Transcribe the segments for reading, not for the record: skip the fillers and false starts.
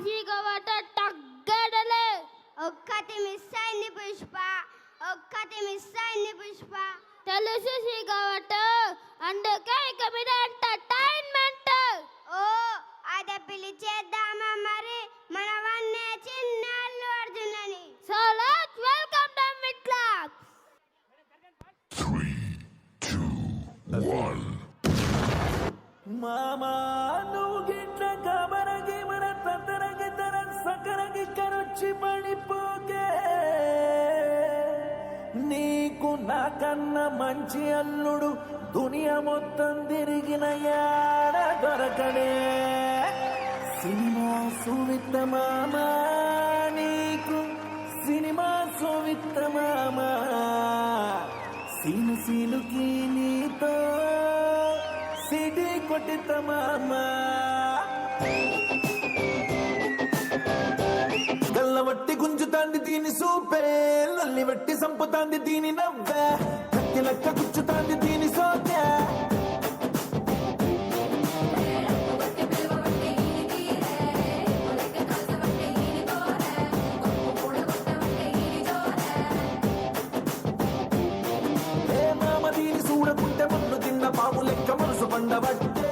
సీగవట తగ్గడలే. ఒక్కటి మిస్ అయింది పుష్ప, ఒక్కటి మిస్ అయింది పుష్ప. తెలుసు సీగవట, అందుకే ఇక మీద ఎంటర్టైన్మెంట్. ఓ అదే పిలిచేద్దామా మరి మన వన్నే చిన్న అల్లు అర్జున్ అని. So let's welcome them with claps. 3, 2, 1. మామా నువ్వు గిట్ల కబరగి మన తత్తరగి తర సకరగి కరొచ్చి పడిపోకే. నీకు నాకన్నా మంచి అల్లుడు దునియా మొత్తం తిరిగిన యాడ దొరకడే. సినిమా సువిత్త మామా, నీకు సినిమా సువిత్త మామా. సీను సీనుకి నీతో సిటీ కొట్టిత మామా. గల్లవట్టి గుంజుతాంది దీని సూపే, లల్లి వట్టి సంపుతాంది దీని నవ్వే, కత్తి లెక్క గుచ్చుతాంది దీని సోకే. ఏ మామ దీని చూడకుంటే మన్ను తిన్న పాము లెక్క మనసు పండబట్టే.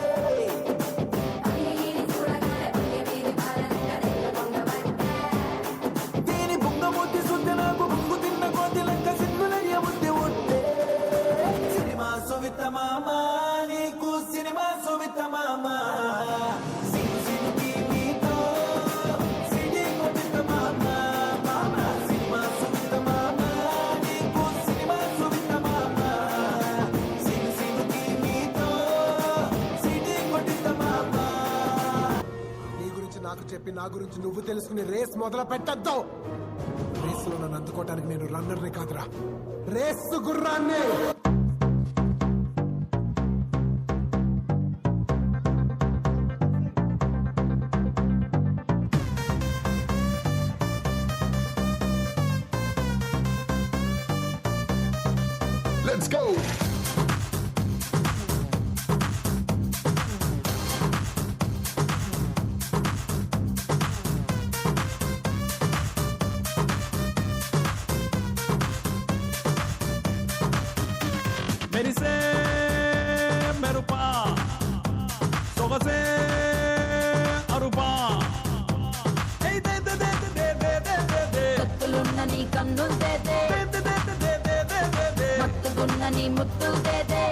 దీని బుంగమూర్తి శుద్ధి నాకు బుంగు తిన్న కోతి లెక్క సిగ్గులయ్య బుద్ధి ఉంటే. సినిమా సువిత మామా, నీకు సినిమా సువిత మామా. సిను సినుకి నీతో సిటీ కొట్టిత మామా. మామా సినిమా సువిత మామా, నీకు సినిమా సువిత మామా. సిను సినుకి నీతో సిటీ కొట్టిత మామా. నీ గురించి నాకు చెప్పి నా గురించి నువ్వు తెలుసుకుని రేస్ మొదలు పెట్టద్దు. రేసులో నన్ను అందుకోవటానికి నేను రన్నర్ని కాదురా, రేసు గుర్రాన్ని. Let's go. మెరిసే మెరుపా సొగసే అరుపా. కత్తులున్న నీ కన్నులు దేదే, మత్తుగున్న నీ ముత్తులు దేదే,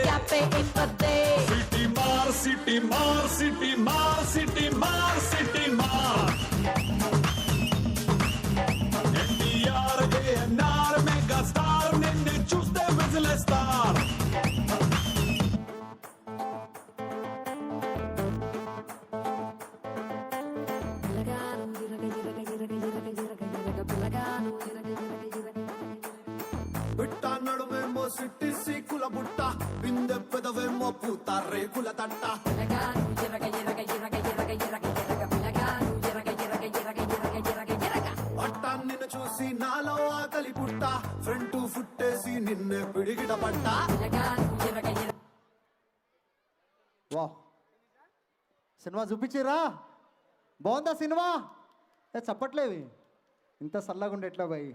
క్యాపే ఇంపద్దే. సిటీ మార్ సిటీ మార్ సిటీ మార్ సిటీ మార్ సిటీ మార్. ఎన్టీఆర్ ఏఎన్ఆర్ మెగా స్టార్, నిన్ను చూస్తే విజిలేస్తారు. బిట్ట నడుమేమో సిట్టి సీకుల బుట్ట, బిందె పెదవేమో పూత రేకుల తట్ట. పట్టాన్ని నిన్ను చూసి నాలో ఆకలి పుట్ట, ఫ్రంట్ ఫుట్టేసి నిన్నే పిడిగిట పట్ట. వా సినిమా చూపించిరా, బాగుందా సినిమా? చప్పట్లేవి ఇంత సల్లగుండే ఎట్లా భయ్,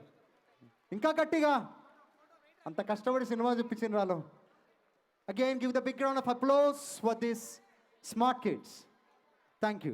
ఇంకా గట్టిగా. అంత కష్టపడి సినిమా చూపించిన వాళ్ళు. Again give the big round of applause for this smart kids. Thank you.